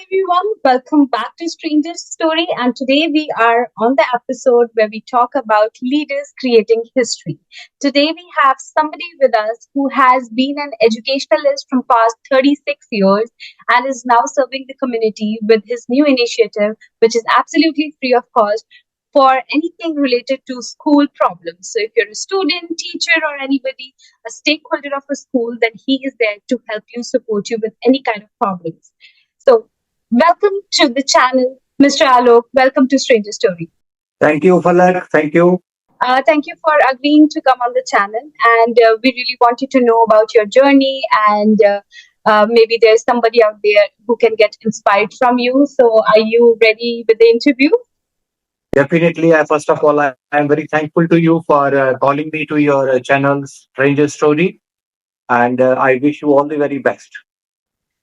everyone, welcome back to Stranger's Story. And today we are on the episode where we talk about leaders creating history. Today we have somebody with us who has been an educationalist from past 36 years and is now serving the community with his new initiative, which is absolutely free of cost for anything related to school problems. So if you're a student, teacher, or anybody, a stakeholder of a school, then he is there to help you, support you with any kind of problems. So, welcome to the channel, Mr. Alok. Welcome to Stranger Story. Thank you, Falak. Thank you. Thank you for agreeing to come on the channel, and we really wanted to know about your journey, and maybe there's somebody out there who can get inspired from you. So, are you ready with the interview? Definitely. First of all, I am very thankful to you for calling me to your channel, Stranger Story, and I wish you all the very best.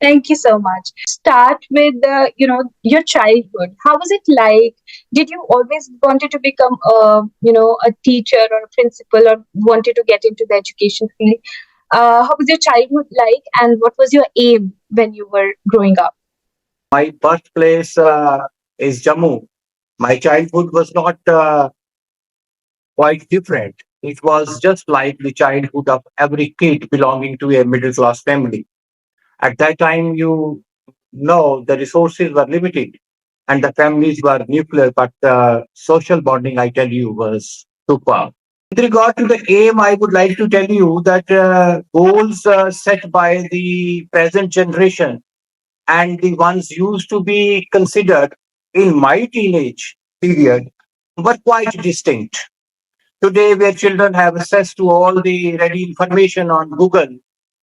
Thank you so much. Start with your childhood. How was it like? Did you always wanted to become a teacher or a principal, or wanted to get into the education field? How was your childhood like, and what was your aim when you were growing up? My birthplace is Jammu. My childhood was not quite different. It was just like the childhood of every kid belonging to a middle class family. At that time, you know the resources were limited and the families were nuclear, but the social bonding, I tell you, was super. With regard to the aim, I would like to tell you that goals set by the present generation and the ones used to be considered in my teenage period were quite distinct. Today, where children have access to all the ready information on Google,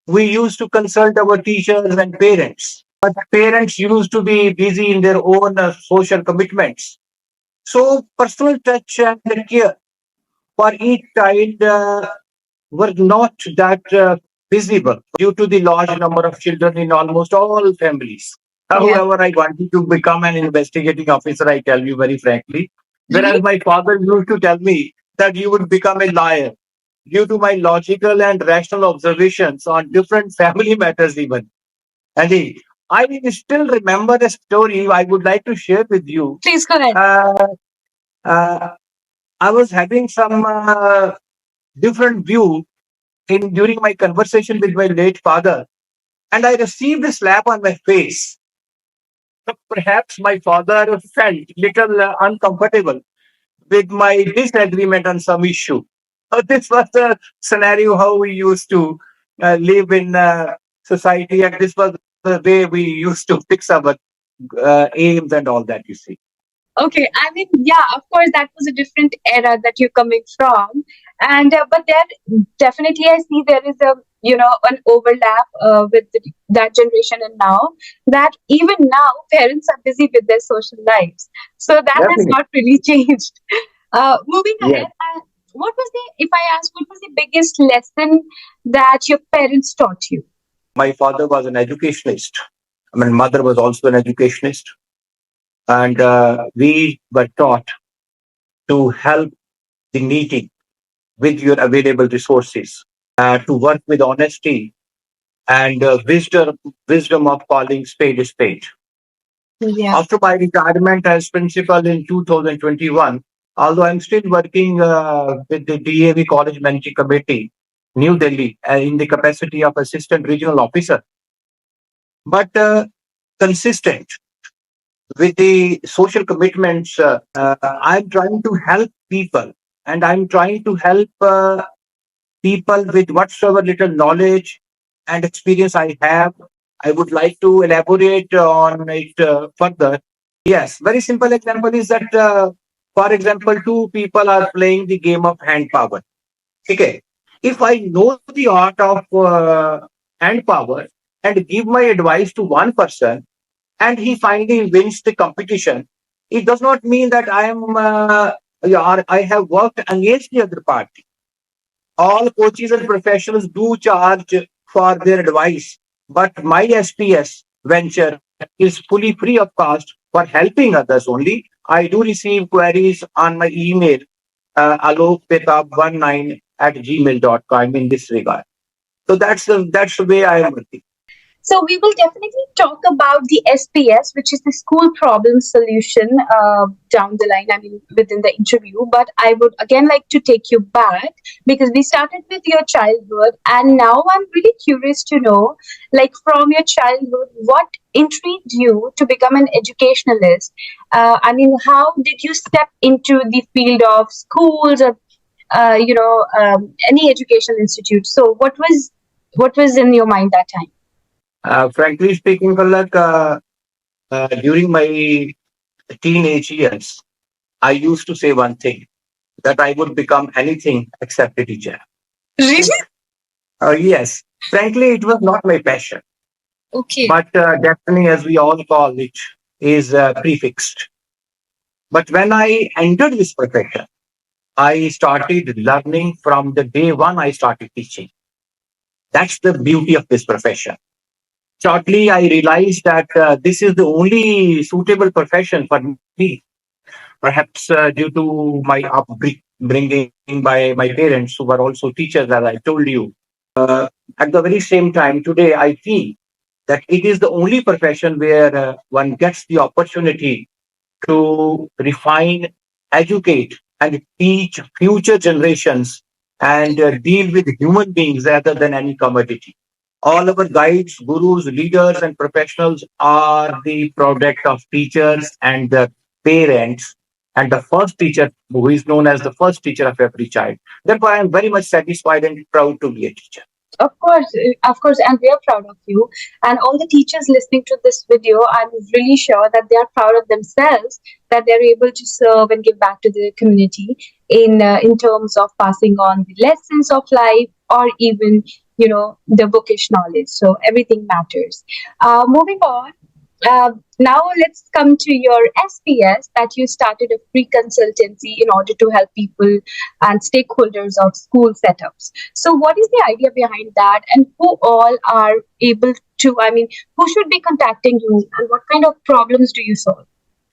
we used to consult our teachers and parents. But parents used to be busy in their own social commitments. So, personal touch and care for each child were not that visible due to the large number of children in almost all families. However, I wanted to become an investigating officer, I tell you very frankly. Whereas my father used to tell me that you would become a lawyer due to my logical and rational observations on different family matters, even. And I still remember a story I would like to share with you. Please go ahead. Uh, I was having some different view in during my conversation with my late father, and I received a slap on my face. So perhaps my father felt little uncomfortable with my disagreement on some issue. This was the scenario how we used to live in society, and this was the way we used to fix our aims and all that. You see. Okay, I mean, yeah, of course, that was a different era that you're coming from, and but there definitely I see there is a an overlap with that generation and now. That even now parents are busy with their social lives, so that has Definitely. not really changed. Moving Yes. ahead, what was the if I ask what was the biggest lesson that your parents taught you? My father was an educationist. My mother was also an educationist, and we were taught to help the needy with your available resources, to work with honesty and wisdom of calling spade a spade. Yeah. After my retirement as principal in 2021, although I'm still working with the DAV College Managing Committee, New Delhi, in the capacity of assistant regional officer, but consistent with the social commitments, I'm trying to help people, and I'm trying to help people with whatsoever little knowledge and experience I have. I would like to elaborate on it further. Yes, very simple example is that, for example, two people are playing the game of hand power. Okay, if I know the art of hand power and give my advice to one person, and he finally wins the competition, it does not mean that I have worked against the other party. All coaches and professionals do charge for their advice, but my SPS venture is fully free of cost for helping others only. I do receive queries on my email, Alok Betab 19 at gmail.com in this regard. So that's the way I am working. So we will definitely talk about the SPS, which is the school problem solution, down the line. I mean, within the interview. But I would again like to take you back because we started with your childhood, and now I'm really curious to know, like from your childhood, what intrigued you to become an educationalist? I mean, how did you step into the field of schools or any educational institute? So what was in your mind that time? Frankly speaking, Palak, during my teenage years, I used to say one thing that I would become anything except a teacher. Really? Yes, frankly, it was not my passion, Okay. but destiny, as we all call it, is prefixed. But when I entered this profession, I started learning from the day one I started teaching. That's the beauty of this profession. Shortly, I realized that this is the only suitable profession for me. Perhaps due to my upbringing by my parents, who were also teachers, as I told you. Uh, at the very same time, today I feel that it is the only profession where one gets the opportunity to refine, educate, and teach future generations and deal with human beings rather than any commodity. All our guides, gurus, leaders, and professionals are the product of teachers and the parents, and the first teacher, who is known as the first teacher of every child. Therefore, I am very much satisfied and proud to be a teacher. Of course, and we are proud of you. And all the teachers listening to this video, I'm really sure that they are proud of themselves, that they're able to serve and give back to the community in terms of passing on the lessons of life, or even the bookish knowledge. So everything matters. Moving on. Now let's come to your SPS, that you started a free consultancy in order to help people and stakeholders of school setups. So what is the idea behind that, and who all are able to, I mean, who should be contacting you, and what kind of problems do you solve?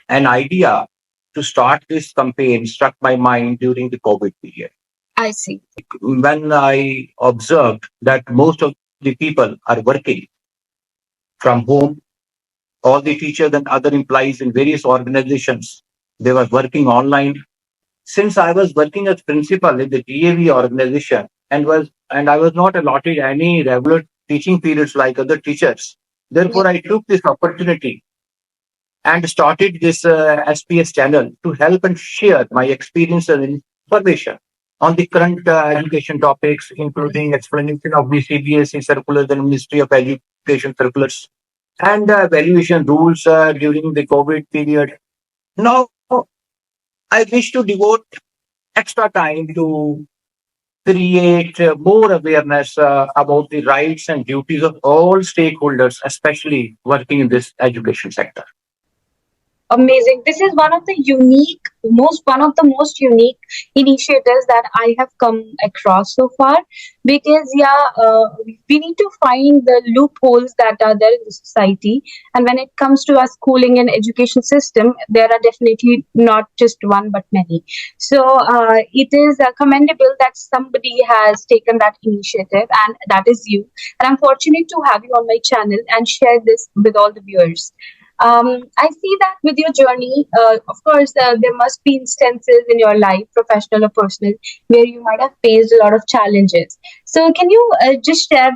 An idea to start this campaign struck my mind during the COVID period. I see. When I observed that most of the people are working from home, all the teachers and other employees in various organizations, they were working online. Since I was working as principal in the DAV organization and I was not allotted any regular teaching periods like other teachers, Yeah. therefore I took this opportunity and started this SPS channel to help and share my experience and information on the current education topics, including explanation of the CBSE circulars and Ministry of Education circulars and valuation rules during the COVID period. Now, I wish to devote extra time to create more awareness about the rights and duties of all stakeholders, especially working in this education sector. Amazing. This is one of the most unique initiatives that I have come across so far. Because we need to find the loopholes that are there in the society, and when it comes to our schooling and education system, there are definitely not just one but many. So it is commendable that somebody has taken that initiative, and that is you. And I'm fortunate to have you on my channel and share this with all the viewers. I see that with your journey, of course, there must be instances in your life, professional or personal, where you might have faced a lot of challenges. So, can you just share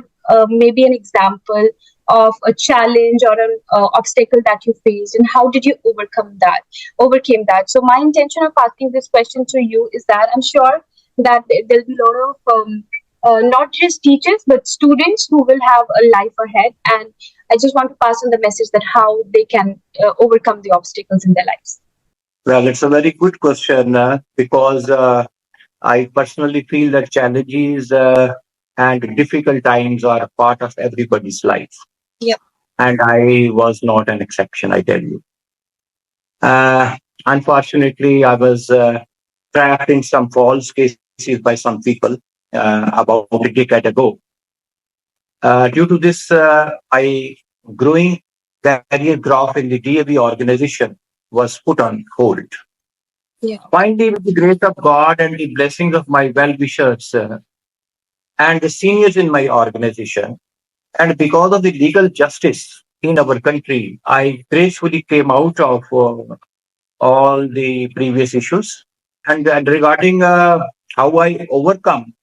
maybe an example of a challenge or an obstacle that you faced, and how did you overcame that? So, my intention of asking this question to you is that I'm sure that there'll be a lot of not just teachers but students who will have a life ahead, and I just want to pass on the message that how they can overcome the obstacles in their lives. Well, it's a very good question because I personally feel that challenges and difficult times are a part of everybody's life. Yep. And I was not an exception, I tell you. Uh, Unfortunately, I was trapped in some false cases by some people about a decade ago. Due to this, I growing career graph in the DAV organization was put on hold. Yeah. Finally, with the grace of God and the blessings of my well wishers and the seniors in my organization, And because of the legal justice in our country, I gracefully came out of all the previous issues. And regarding how I overcome,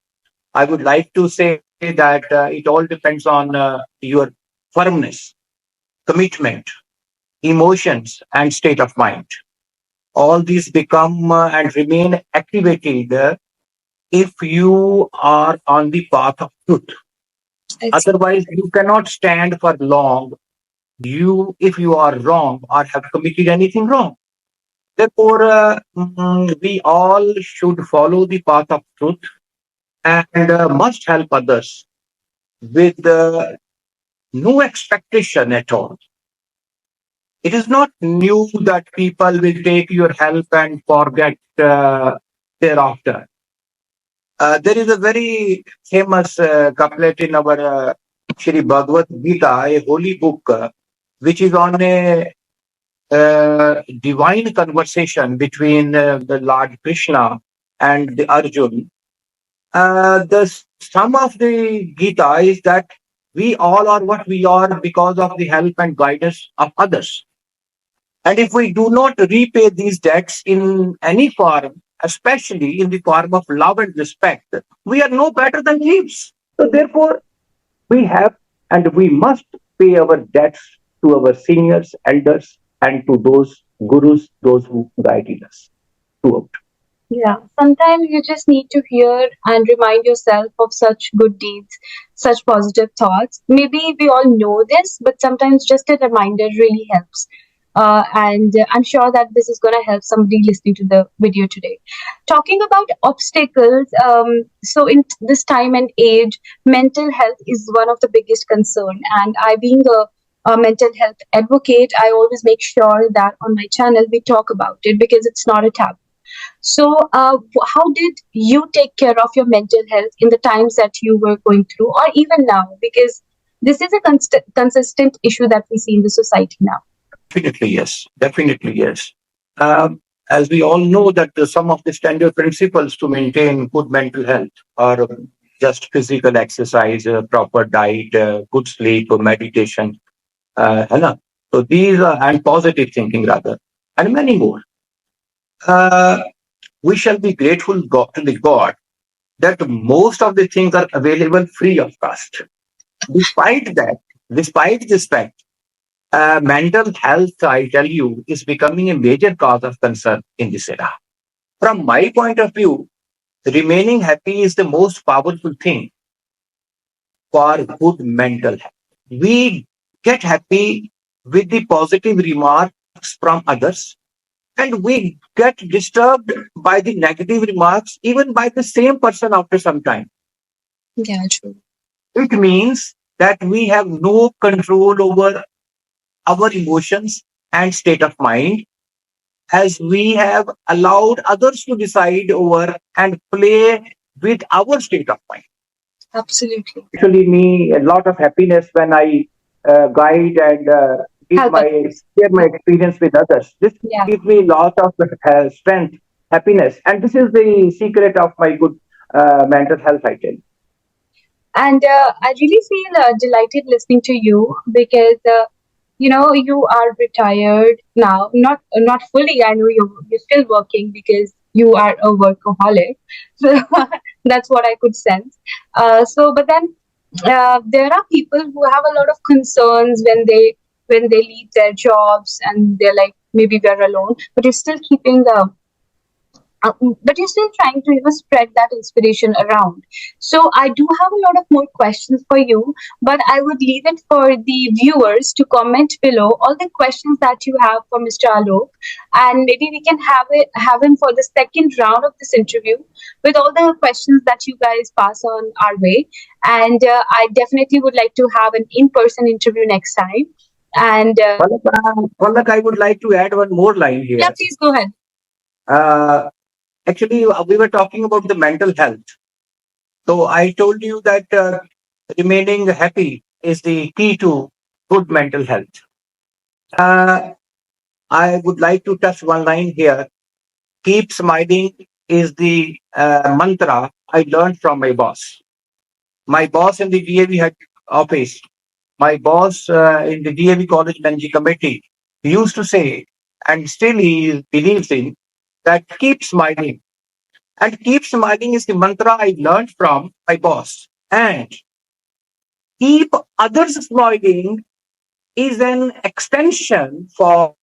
I would like to say that it all depends on your firmness, commitment, emotions, and state of mind. All these become and remain activated if you are on the path of truth. Otherwise, you cannot stand for long. If you are wrong or have committed anything wrong. Therefore, we all should follow the path of truth and must help others with no expectation at all. It is not new that people will take your help and forget thereafter. There is a very famous couplet in our Shri Bhagavad Gita, a holy book, which is on a divine conversation between the Lord Krishna and the Arjun. The sum of the Gita is that we all are what we are because of the help and guidance of others. And if we do not repay these debts in any form, especially in the form of love and respect, we are no better than thieves. So, therefore, we have and we must pay our debts to our seniors, elders, and to those gurus, those who guided us throughout. Yeah, sometimes you just need to hear and remind yourself of such good deeds, such positive thoughts. Maybe we all know this, but sometimes just a reminder really helps. And I'm sure that this is going to help somebody listening to the video today. Talking about obstacles, so in this time and age, mental health is one of the biggest concern. And I, being a mental health advocate, I always make sure that on my channel we talk about it because it's not a taboo. So, how did you take care of your mental health in the times that you were going through, or even now? Because this is a consistent issue that we see in the society now. Definitely, yes. Definitely, yes. As we all know that some of the standard principles to maintain good mental health are just physical exercise, proper diet, good sleep, meditation, है ना? So these are, and positive thinking rather, and many more. Uh, we shall be grateful to the God that most of the things are available free of cost. Despite that, despite this fact, mental health, I tell you, is becoming a major cause of concern in this era. From my point of view, remaining happy is the most powerful thing for good mental health. We get happy with the positive remarks from others, and we get disturbed by the negative remarks even by the same person after some time. Yeah, true. It means that we have no control over our emotions and state of mind, as we have allowed others to decide over and play with our state of mind. Absolutely. Actually, me a lot of happiness when I guide and give Help my others. share my experience with others. This Yeah. gives me lot of strength, happiness, and this is the secret of my good mental health. I tell. And I really feel delighted listening to you because you are retired now. Not fully. I know you're still working because you are a workaholic. So that's what I could sense. But then there are people who have a lot of concerns when they leave their jobs and they're like maybe they're alone, but you're still keeping but you're still trying to spread that inspiration around. So I do have a lot of more questions for you, but I would leave it for the viewers to comment below all the questions that you have for Mr. Alok, and maybe we can have him for the second round of this interview with all the questions that you guys pass on our way. And I definitely would like to have an in-person interview next time. And Palak, I would like to add one more line here. yeah, please go ahead. Uh, Actually, we were talking about the mental health. So I told you that remaining happy is the key to good mental health. Uh, I would like to touch one line here. Keep smiling is the mantra I learned from my boss. My boss in the DAV head office my boss in the DAV College Managing Committee, he used to say, and still he believes in, that keep smiling. And keep smiling is the mantra I learned from my boss. And keep others smiling is an extension form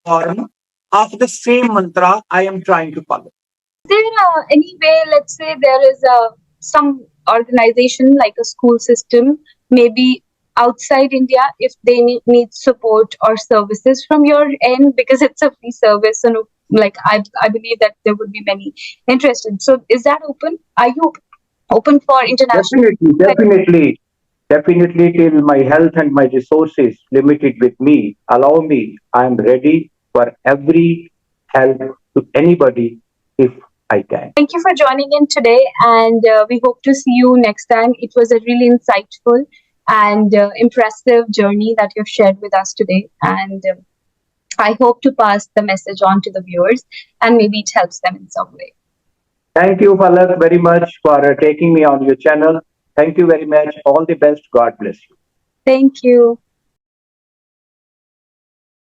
of the same mantra I am trying to follow. Is there any way, let's say there is some organization like a school system, maybe outside India, if they need support or services from your end, because it's a free service, and like I believe that there would be many interested. So is that open? Are you open for international? Definitely, definitely, definitely, till my health and my resources limited with me, allow me, I am ready for every help to anybody if I can. Thank you for joining in today, and we hope to see you next time. It was a really insightful and impressive journey that you've shared with us today, and I hope to pass the message on to the viewers, and maybe it helps them in some way. Thank you, Palak, very much for taking me on your channel. Thank you very much. All the best. God bless you. Thank you.